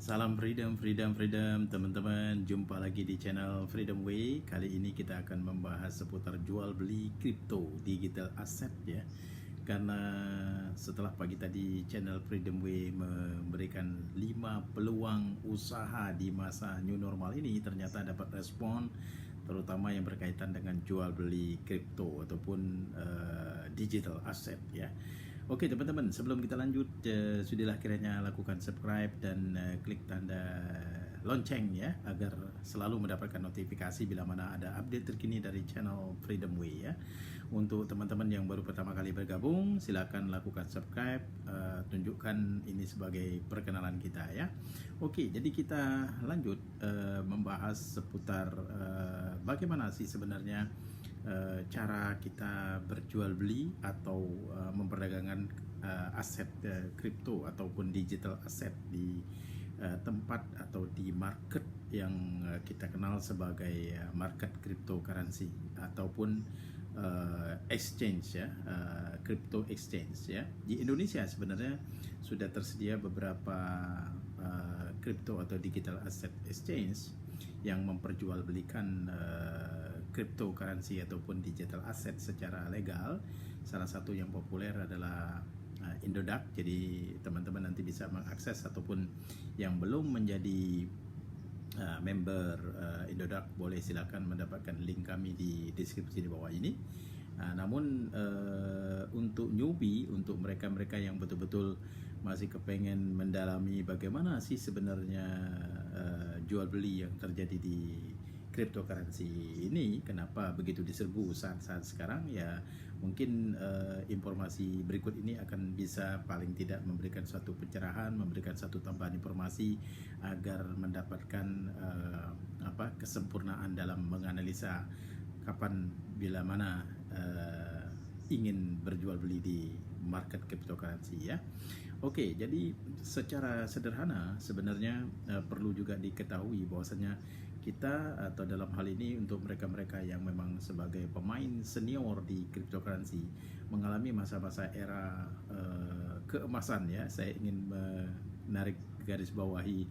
Salam freedom, freedom, freedom teman-teman. Jumpa lagi di channel Freedom Way. Kali ini kita akan membahas seputar jual beli kripto, digital asset ya. Karena setelah pagi tadi channel Freedom Way memberikan 5 peluang usaha di masa new normal ini, ternyata dapat respon terutama yang berkaitan dengan jual beli kripto ataupun digital asset ya. Oke teman-teman, sebelum kita lanjut, sudahlah kiranya lakukan subscribe dan klik tanda lonceng ya, agar selalu mendapatkan notifikasi bila mana ada update terkini dari channel Freedom Way ya. Untuk teman-teman yang baru pertama kali bergabung, silakan lakukan subscribe, tunjukkan ini sebagai perkenalan kita ya. Oke, jadi kita lanjut membahas seputar bagaimana sih sebenarnya cara kita berjual beli atau memperdagangkan aset kripto ataupun digital asset di tempat atau di market yang kita kenal sebagai market cryptocurrency ataupun exchange ya, crypto exchange ya. Di Indonesia sebenarnya sudah tersedia beberapa crypto atau digital asset exchange yang memperjualbelikan cryptocurrency ataupun digital asset secara legal. Salah satu yang populer adalah Indodax. Jadi teman-teman nanti bisa mengakses, ataupun yang belum menjadi member Indodax boleh silakan mendapatkan link kami di deskripsi di bawah ini. Namun untuk newbie, untuk mereka-mereka yang betul-betul masih kepengen mendalami bagaimana sih sebenarnya jual beli yang terjadi di cryptocurrency ini, kenapa begitu diserbu saat-saat sekarang ya, mungkin informasi berikut ini akan bisa paling tidak memberikan suatu pencerahan, memberikan satu tambahan informasi agar mendapatkan kesempurnaan dalam menganalisa kapan bila mana ingin berjual beli di market cryptocurrency ya. Oke, jadi secara sederhana sebenarnya perlu juga diketahui bahwasanya kita, atau dalam hal ini untuk mereka-mereka yang memang sebagai pemain senior di cryptocurrency, mengalami masa-masa era keemasan ya. Saya ingin menarik garis bawahi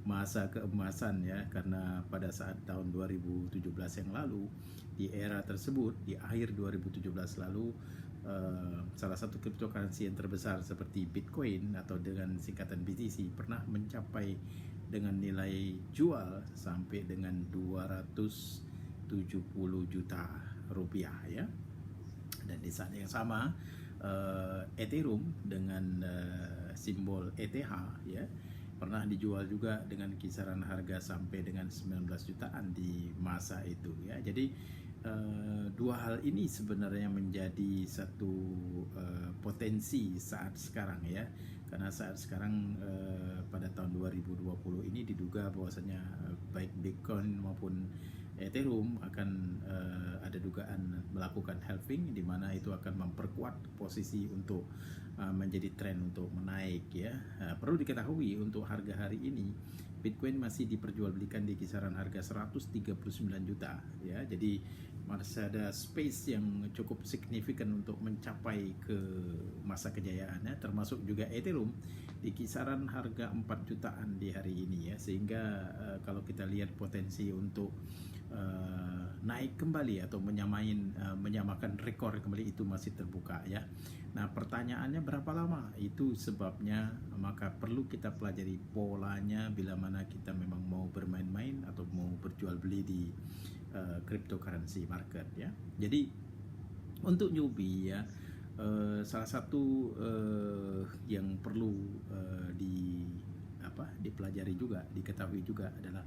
masa keemasan ya, karena pada saat tahun 2017 yang lalu, di era tersebut, di akhir 2017 lalu, salah satu cryptocurrency yang terbesar seperti Bitcoin atau dengan singkatan BTC pernah mencapai dengan nilai jual sampai dengan 270 juta rupiah ya. Dan di saat yang sama Ethereum dengan simbol ETH ya pernah dijual juga dengan kisaran harga sampai dengan 19 jutaan di masa itu ya. Jadi dua hal ini sebenarnya menjadi satu potensi saat sekarang ya, karena saat sekarang pada tahun 2020 ini diduga bahwasanya baik Bitcoin maupun Ethereum akan ada dugaan melakukan halving, di mana itu akan memperkuat posisi untuk menjadi tren untuk menaik ya. Perlu diketahui untuk harga hari ini Bitcoin masih diperjualbelikan di kisaran harga 139 juta ya. Jadi masih ada space yang cukup signifikan untuk mencapai ke masa kejayaannya, termasuk juga Ethereum di kisaran harga 4 jutaan di hari ini ya. Sehingga kalau kita lihat potensi untuk naik kembali atau menyamakan rekor kembali itu masih terbuka ya. Nah, pertanyaannya berapa lama? Itu sebabnya maka perlu kita pelajari polanya bila mana kita memang mau bermain-main atau mau berjual beli di cryptocurrency market ya. Jadi untuk newbie ya, salah satu yang perlu dipelajari juga, diketahui juga adalah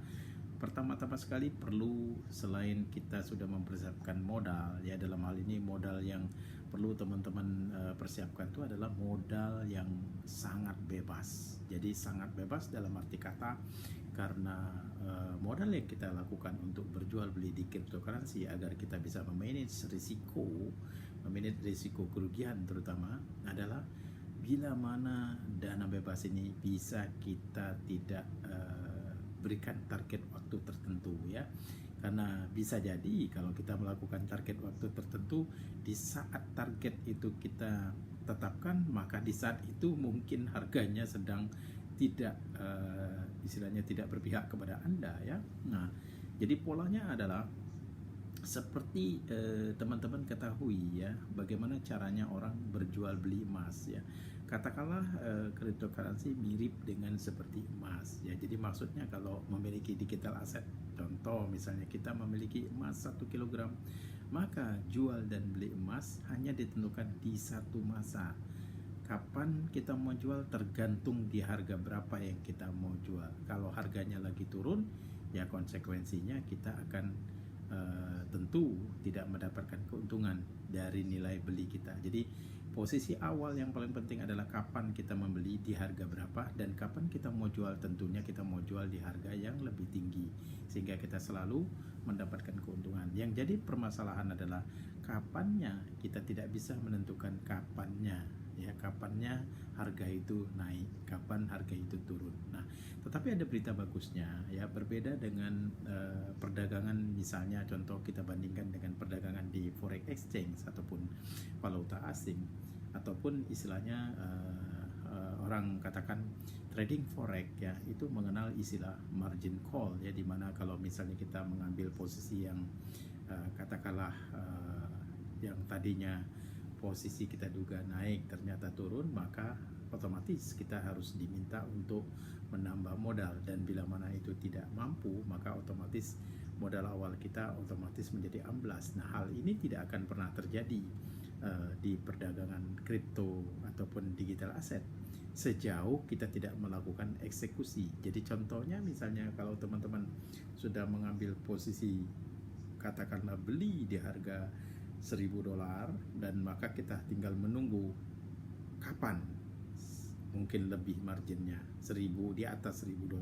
pertama-tama sekali perlu, selain kita sudah mempersiapkan modal ya, dalam hal ini modal yang perlu teman-teman persiapkan itu adalah modal yang sangat bebas. Jadi sangat bebas dalam arti kata karena modal yang kita lakukan untuk berjual beli di cryptocurrency agar kita bisa memanage risiko kerugian terutama adalah bila mana dana bebas ini bisa kita tidak berikan target waktu tertentu ya. Karena bisa jadi kalau kita melakukan target waktu tertentu, di saat target itu kita tetapkan, maka di saat itu mungkin harganya sedang tidak istilahnya tidak berpihak kepada Anda ya. Nah, jadi polanya adalah seperti teman-teman ketahui ya, bagaimana caranya orang berjual beli emas ya. Katakanlah cryptocurrency mirip dengan seperti emas ya. Jadi maksudnya kalau memiliki digital asset, contoh misalnya kita memiliki emas 1 kilogram, maka jual dan beli emas hanya ditentukan di satu masa. Kapan kita mau jual tergantung di harga berapa yang kita mau jual. Kalau harganya lagi turun, ya konsekuensinya kita akan tentu tidak mendapatkan keuntungan dari nilai beli kita. Jadi posisi awal yang paling penting adalah kapan kita membeli di harga berapa, dan kapan kita mau jual, tentunya kita mau jual di harga yang lebih tinggi sehingga kita selalu mendapatkan keuntungan. Yang jadi permasalahan adalah kapannya kita tidak bisa menentukan kapannya ya, kapannya harga itu naik, kapan harga itu turun. Nah, tetapi ada berita bagusnya ya, berbeda dengan perdagangan, misalnya contoh kita bandingkan dengan perdagangan di forex exchange ataupun valuta asing, ataupun istilahnya orang katakan trading forex ya, itu mengenal istilah margin call ya, dimana kalau misalnya kita mengambil posisi yang katakanlah yang tadinya posisi kita duga naik ternyata turun, maka otomatis kita harus diminta untuk menambah modal, dan bila mana itu tidak mampu maka otomatis modal awal kita otomatis menjadi amblas. Nah, hal ini tidak akan pernah terjadi di perdagangan kripto ataupun digital asset sejauh kita tidak melakukan eksekusi. Jadi contohnya misalnya kalau teman-teman sudah mengambil posisi katakanlah beli di harga $1.000, dan maka kita tinggal menunggu kapan mungkin lebih marginnya 1.000, di atas $1.000.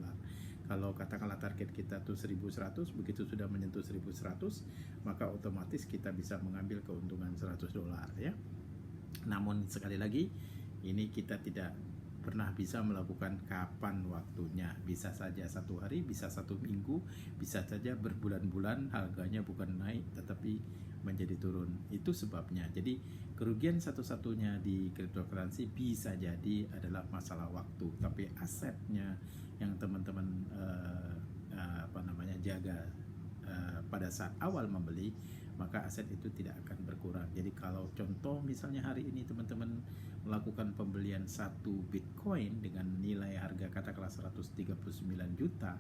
Kalau katakanlah target kita tuh 1.100, begitu sudah menyentuh 1.100 maka otomatis kita bisa mengambil keuntungan $100 ya. Namun sekali lagi ini kita tidak pernah bisa melakukan kapan waktunya. Bisa saja 1 hari, bisa 1 minggu, bisa saja berbulan-bulan harganya bukan naik tetapi menjadi turun. Itu sebabnya. Jadi kerugian satu-satunya di cryptocurrency bisa jadi adalah masalah waktu, tapi asetnya yang teman-teman jaga pada saat awal membeli, maka aset itu tidak akan berkurang. Jadi kalau contoh misalnya hari ini teman-teman melakukan pembelian 1 Bitcoin dengan nilai harga katakanlah 139 juta,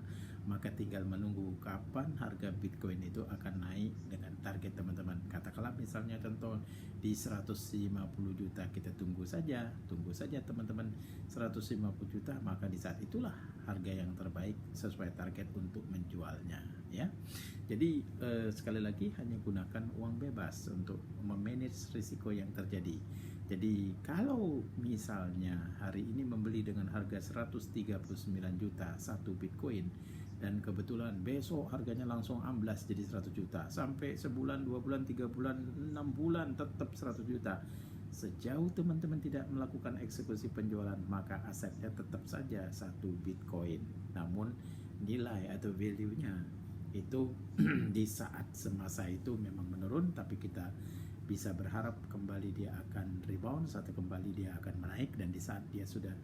maka tinggal menunggu kapan harga Bitcoin itu akan naik dengan target teman-teman. Katakanlah misalnya contoh di 150 juta, kita tunggu saja teman-teman 150 juta, maka di saat itulah harga yang terbaik sesuai target untuk menjualnya ya. Jadi sekali lagi hanya gunakan uang bebas untuk memanage risiko yang terjadi. Jadi kalau misalnya hari ini membeli dengan harga 139 juta 1 Bitcoin, dan kebetulan besok harganya langsung amblas jadi 100 juta, sampai sebulan, 2 bulan, 3 bulan, 6 bulan tetap 100 juta. Sejauh teman-teman tidak melakukan eksekusi penjualan, maka asetnya tetap saja 1 Bitcoin. Namun nilai atau value-nya itu di saat semasa itu memang menurun, tapi kita bisa berharap kembali dia akan rebound atau kembali dia akan menaik, dan di saat dia sudah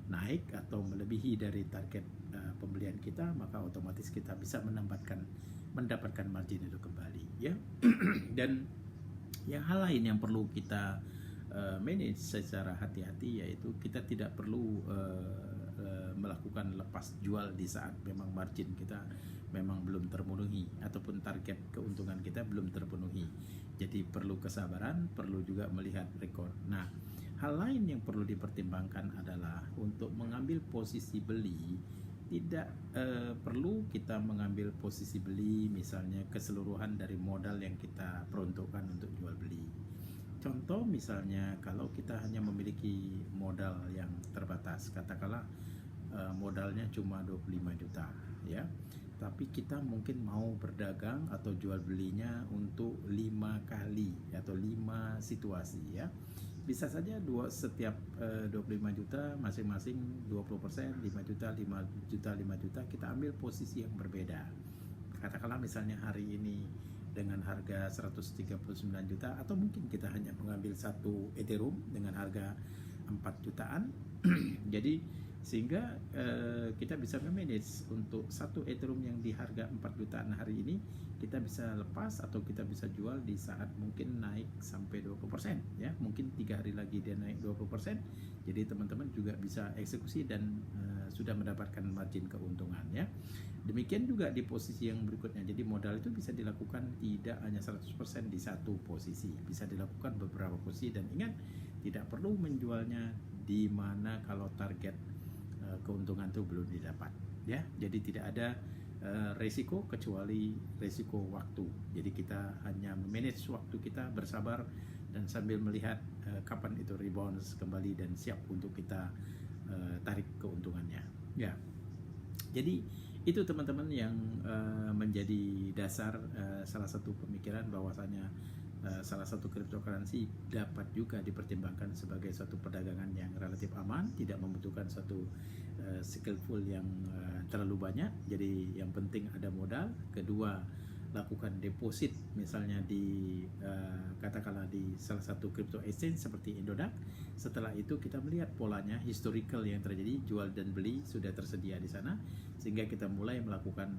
naik atau melebihi dari target pembelian kita, maka otomatis kita bisa mendapatkan margin itu kembali ya. Dan yang hal lain yang perlu kita manage secara hati-hati, yaitu kita tidak perlu melakukan lepas jual di saat memang margin kita memang belum terpenuhi ataupun target keuntungan kita belum terpenuhi. Jadi perlu kesabaran, perlu juga melihat rekor. Nah, hal lain yang perlu dipertimbangkan adalah untuk mengambil posisi beli, tidak perlu kita mengambil posisi beli misalnya keseluruhan dari modal yang kita peruntukkan untuk jual beli. Contoh misalnya kalau kita hanya memiliki modal yang terbatas, katakanlah modalnya cuma 25 juta ya, tapi kita mungkin mau berdagang atau jual belinya untuk 5 kali atau 5 situasi ya. Bisa saja setiap 25 juta masing-masing 20%, 5 juta, 5 juta, 5 juta, kita ambil posisi yang berbeda. Katakanlah misalnya hari ini dengan harga 139 juta, atau mungkin kita hanya mengambil 1 Ethereum dengan harga 4 jutaan. Jadi sehingga kita bisa memanage untuk satu Ethereum yang di harga 4 jutaan hari ini, kita bisa lepas atau kita bisa jual di saat mungkin naik sampai 20%, ya. Mungkin 3 hari lagi dia naik 20%. Jadi teman-teman juga bisa eksekusi dan sudah mendapatkan margin keuntungan, ya. Demikian juga di posisi yang berikutnya. Jadi modal itu bisa dilakukan tidak hanya 100% di satu posisi, bisa dilakukan beberapa posisi, dan ingat, tidak perlu menjualnya di mana kalau target keuntungan itu belum didapat, ya. Jadi tidak ada resiko kecuali resiko waktu. Jadi kita hanya manage waktu kita, bersabar dan sambil melihat kapan itu rebound kembali dan siap untuk kita tarik keuntungannya, ya. Jadi itu teman-teman yang menjadi dasar salah satu pemikiran bahwasanya salah satu cryptocurrency dapat juga dipertimbangkan sebagai suatu perdagangan yang relatif aman, tidak membutuhkan suatu skillful yang terlalu banyak. Jadi yang penting ada modal. Kedua, lakukan deposit misalnya di katakanlah di salah satu crypto exchange seperti Indodax. Setelah itu kita melihat polanya, historical yang terjadi, jual dan beli sudah tersedia di sana, sehingga kita mulai melakukan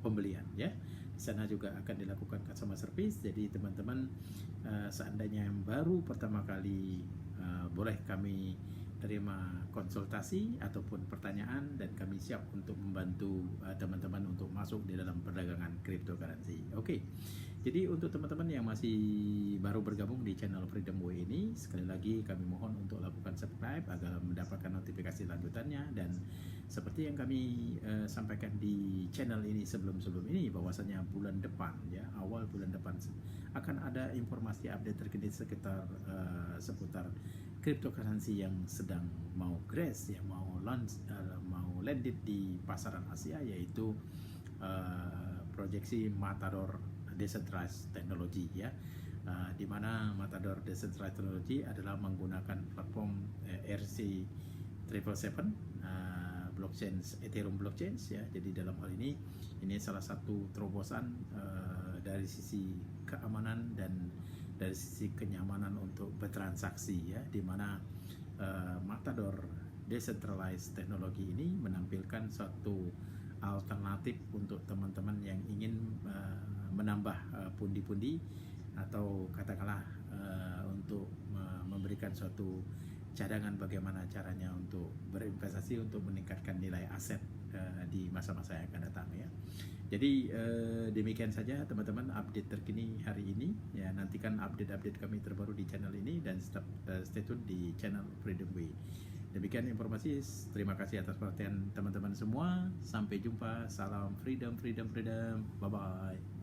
pembelian, ya. Di sana juga akan dilakukan customer service. Jadi teman-teman seandainya yang baru pertama kali, boleh kami terima konsultasi ataupun pertanyaan, dan kami siap untuk membantu teman-teman untuk masuk di dalam perdagangan cryptocurrency. Oke. Jadi untuk teman-teman yang masih baru bergabung di channel Freedom Way ini, sekali lagi kami mohon untuk lakukan subscribe agar mendapatkan notifikasi lanjutannya. Dan seperti yang kami sampaikan di channel ini sebelum-sebelum ini, bahwasanya bulan depan, ya, awal bulan depan akan ada informasi update terkini sekitar seputar cryptocurrency yang sedang mau grace, yang mau launch, mau landed di pasaran Asia, yaitu proyeksi Matador Decentralized Technology, ya. Di mana Matador Decentralized Technology adalah menggunakan platform ERC-777, blockchain Ethereum blockchain, ya. Jadi dalam hal ini salah satu terobosan dari sisi keamanan dan dari sisi kenyamanan untuk bertransaksi, ya, di mana Matador Decentralized Technology ini menampilkan suatu alternatif untuk teman-teman yang ingin menambah pundi-pundi atau katakanlah untuk memberikan suatu cadangan bagaimana caranya untuk berinvestasi untuk meningkatkan nilai aset di masa-masa yang akan datang, ya. Jadi demikian saja teman-teman update terkini hari ini, ya. Nantikan update-update kami terbaru di channel ini dan stay tune di channel Freedom Way. Demikian informasi. Terima kasih atas perhatian teman-teman semua. Sampai jumpa. Salam freedom, freedom, freedom. Bye bye.